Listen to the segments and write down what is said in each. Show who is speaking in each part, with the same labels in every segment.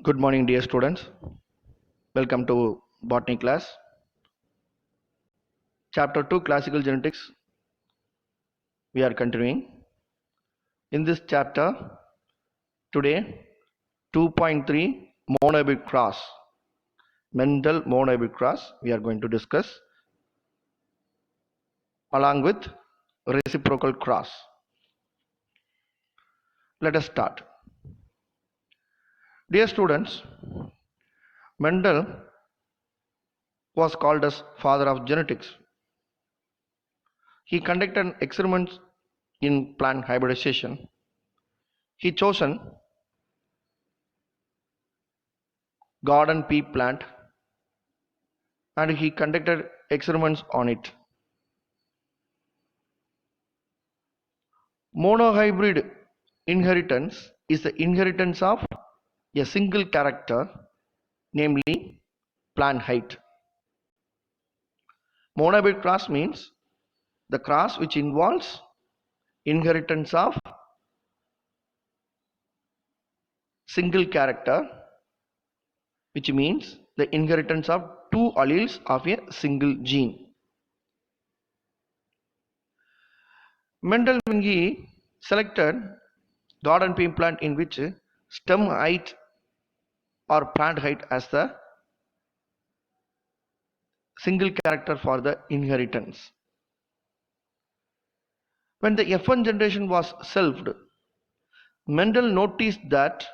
Speaker 1: Good morning, dear students. Welcome to botany class. Chapter 2 Classical Genetics. We are continuing. In this chapter, today 2.3 monohybrid cross. Mendel monohybrid cross we are going to discuss along with reciprocal cross. Let us start. Dear students, Mendel was called as father of genetics. He conducted experiments in plant hybridization. He chosen garden pea plant and he conducted experiments on it. Monohybrid inheritance is the inheritance of a single character, namely plant height. Monohybrid cross means the cross which involves inheritance of single character, which means the inheritance of two alleles of a single gene. Mendel, when he selected garden pea plant in which stem height or plant height as the single character for the inheritance. When the F1 generation was selved, Mendel noticed that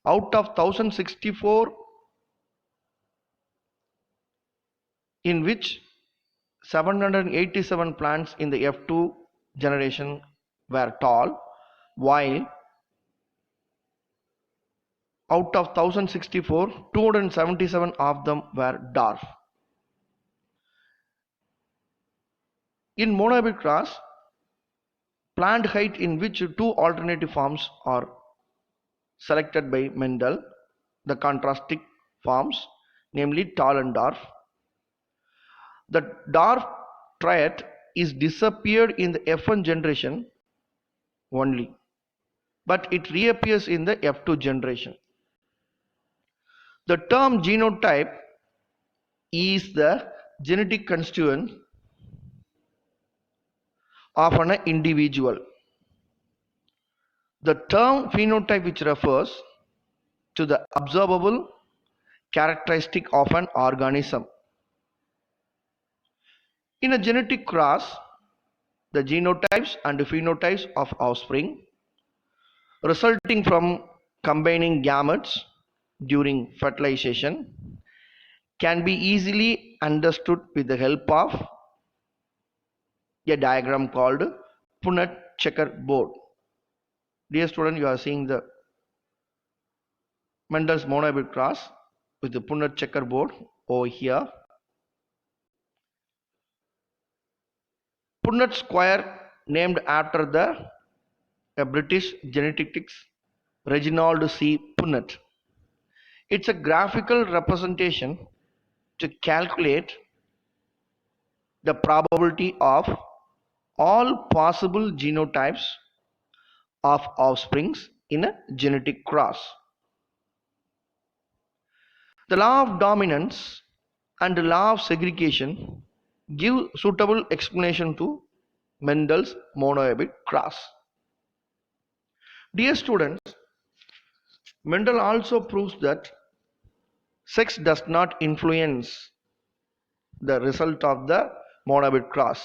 Speaker 1: out of 1064 in which 787 plants in the F2 generation were tall, while out of 1064, 277 of them were dwarf. In monohybrid cross, plant height in which two alternative forms are selected by Mendel, the contrasting forms, namely tall and dwarf. The dwarf trait is disappeared in the F1 generation only, but it reappears in the F2 generation. The term genotype is the genetic constituent of an individual. The term phenotype, which refers to the observable characteristic of an organism. In a genetic cross, the genotypes and phenotypes of offspring resulting from combining gametes during fertilization can be easily understood with the help of a diagram called Punnett checkerboard. Dear student, you are seeing the Mendel's monohybrid cross with the Punnett checkerboard over here. Punnett square, named after a British geneticist Reginald C. Punnett. It's a graphical representation to calculate the probability of all possible genotypes of offsprings in a genetic cross. The law of dominance and the law of segregation give suitable explanation to Mendel's monohybrid cross. Dear students, Mendel also proves that sex does not influence the result of the monohybrid cross.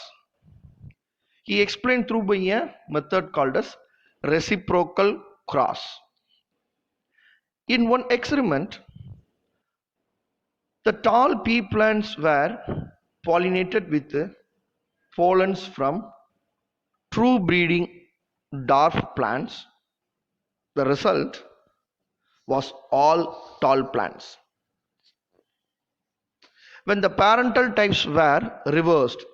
Speaker 1: He explained through by a method called as reciprocal cross. In one experiment, the tall pea plants were pollinated with pollens from true breeding dwarf plants. The result was all tall plants. When the parental types were reversed,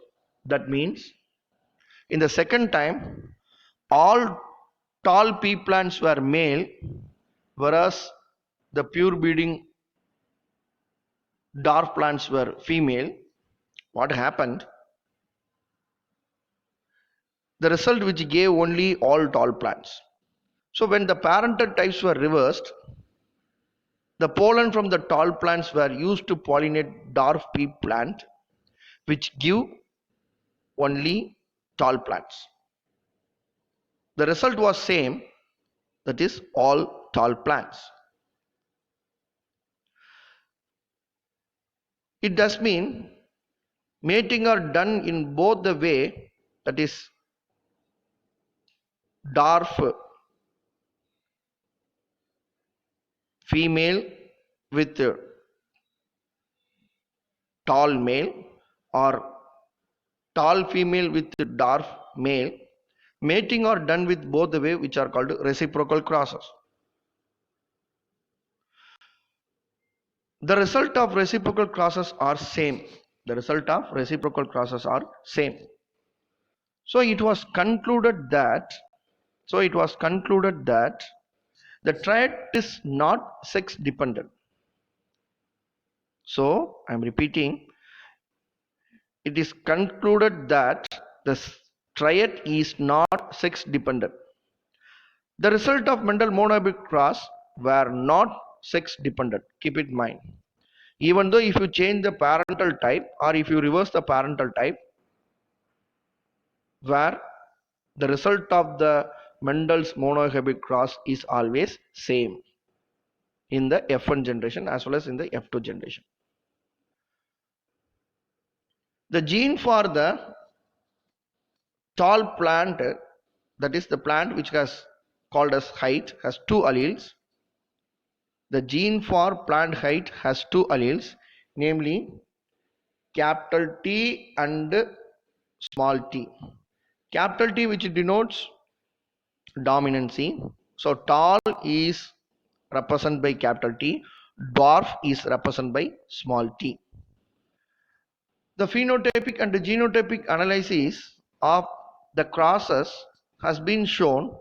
Speaker 1: that means in the second time all tall pea plants were male, whereas the pure breeding dwarf plants were female. What happened? The result which gave only all tall plants. So when the parental types were reversed, The pollen from the tall plants were used to pollinate dwarf pea plant, which give only tall plants. The result was same, that is all tall plants. It does mean mating are done in both the way, that is dwarf female with tall male or tall female with dwarf male. Mating are done with both the way, which are called reciprocal crosses. The result of reciprocal crosses are same. The result of reciprocal crosses are same. So it was concluded that the trait is not sex dependent. So I am repeating, it is concluded that the trait is not sex dependent. The result of Mendel monohybrid cross were not sex dependent. Keep it in mind. Even though if you change the parental type or if you reverse the parental type, where the result of the Mendel's monohybrid cross is always same in the F1 generation as well as in the F2 generation. The gene for the tall plant, that is the plant which has called as height, has two alleles. The gene for plant height has two alleles, namely capital T and small t. Capital T, which denotes dominancy. So tall is represented by capital T, dwarf is represented by small t. The phenotypic and the genotypic analysis of the crosses has been shown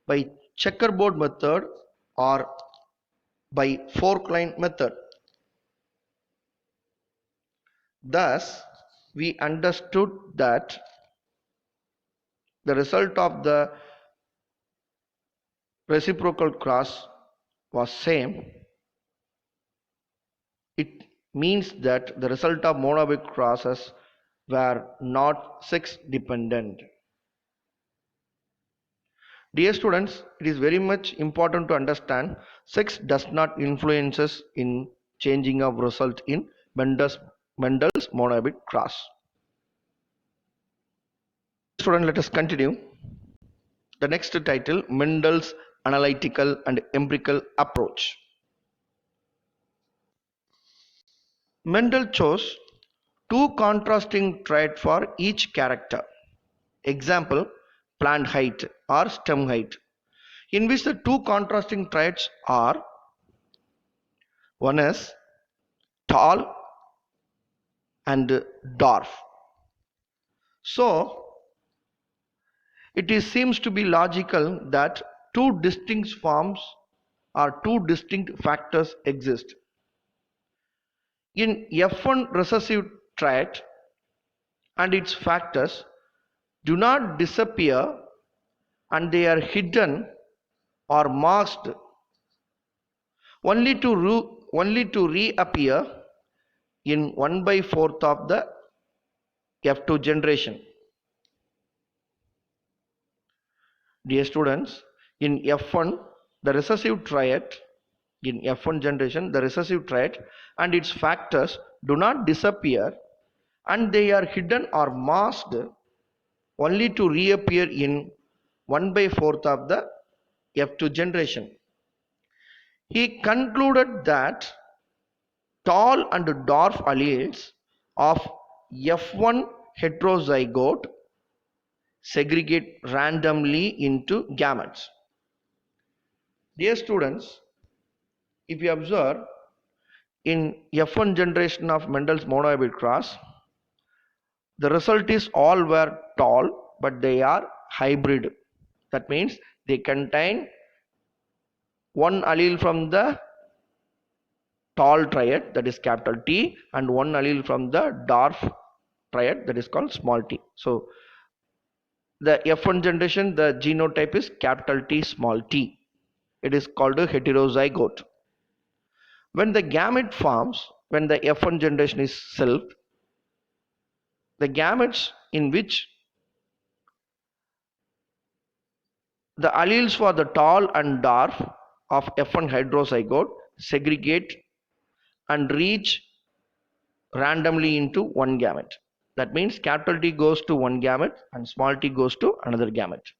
Speaker 1: by checkerboard method or by fork line method. Thus, we understood that the result of the reciprocal cross was same. It means that the result of monohybrid crosses were not sex dependent. Dear students, it is very much important to understand sex does not influence us in changing of result in Mendel's monohybrid cross. Student, let us continue. The next title, Mendel's analytical and empirical approach. Mendel chose two contrasting traits for each character. Example, plant height or stem height, in which the two contrasting traits are, one is tall and dwarf. So it seems to be logical that two distinct forms or two distinct factors exist. In F1 recessive trait and its factors do not disappear and they are hidden or masked only to reappear in 1/4 of the F2 generation. Dear students, in F1 the recessive trait, in F1 generation the recessive trait and its factors do not disappear and they are hidden or masked only to reappear in 1/4 of the F2 generation. He concluded that tall and dwarf alleles of F1 heterozygote segregate randomly into gametes. Dear students, if you observe in F1 generation of Mendel's monohybrid cross, the result is all were tall but they are hybrid. That means they contain one allele from the tall triad, that is capital T, and one allele from the dwarf triad, that is called small t. So the F1 generation, the genotype is capital T small t. It is called a heterozygote. When the gamete forms, when the F1 generation is self, the gametes in which the alleles for the tall and dwarf of F1 heterozygote segregate and reach randomly into one gamete. That means capital T goes to one gamete and small t goes to another gamete.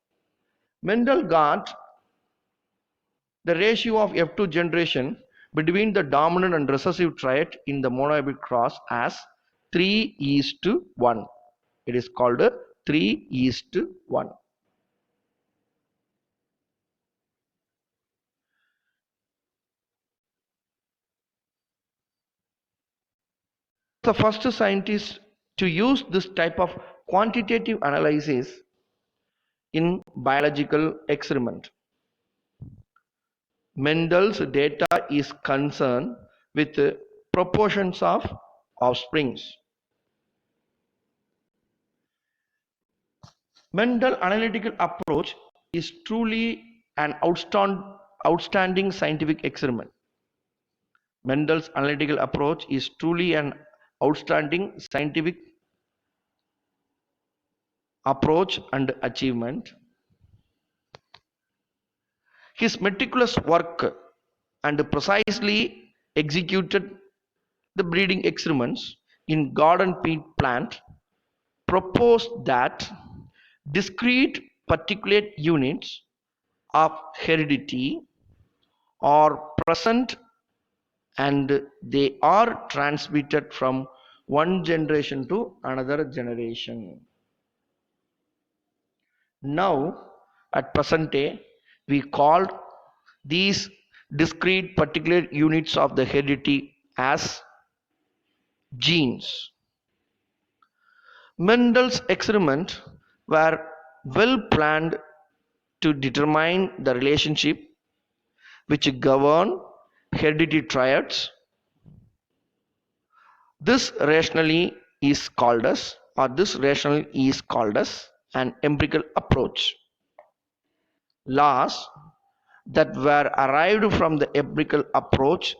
Speaker 1: Mendel got the ratio of F2 generation between the dominant and recessive trait in the monohybrid cross as 3:1. It is called 3:1. The first scientist to use this type of quantitative analysis in biological experiment. Mendel's data is concerned with proportions of offsprings. Mendel analytical approach is truly an outstanding scientific experiment. Mendel's analytical approach is truly an outstanding scientific approach and achievement. His meticulous work and precisely executed the breeding experiments in garden peat plant proposed that discrete particulate units of heredity are present and they are transmitted from one generation to another generation. Now, at present day, we call these discrete particulate units of the heredity as genes. Mendel's experiments were well planned to determine the relationship which govern heredity triads. This rationale is called as an empirical approach. Laws that were arrived from the empirical approach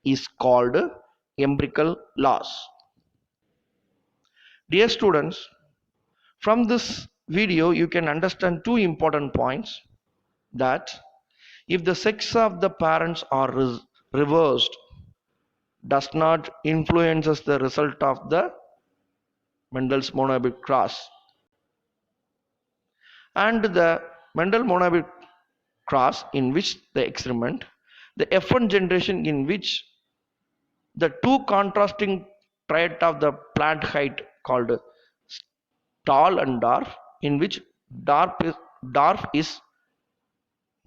Speaker 1: is called empirical laws. Dear students, from this video you can understand two important points: that if the sex of the parents are reversed, does not influences the result of the Mendel's monohybrid cross, and the Mendel monohybrid cross in which the experiment, the F1 generation in which the two contrasting trait of the plant height called tall and dwarf, in which dwarf is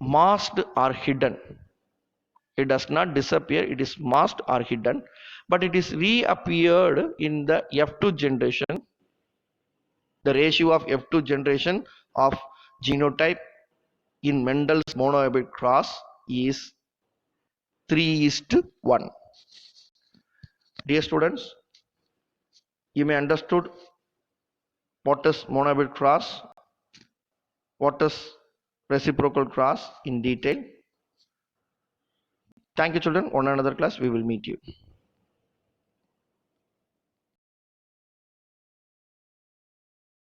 Speaker 1: masked or hidden. It does not disappear, it is masked or hidden, but it is reappeared in the F2 generation. The ratio of F2 generation of genotype in Mendel's monohybrid cross is 3:1. Dear students, you may understood what is monohybrid cross, what is reciprocal cross in detail. Thank you children. On another class we will meet you.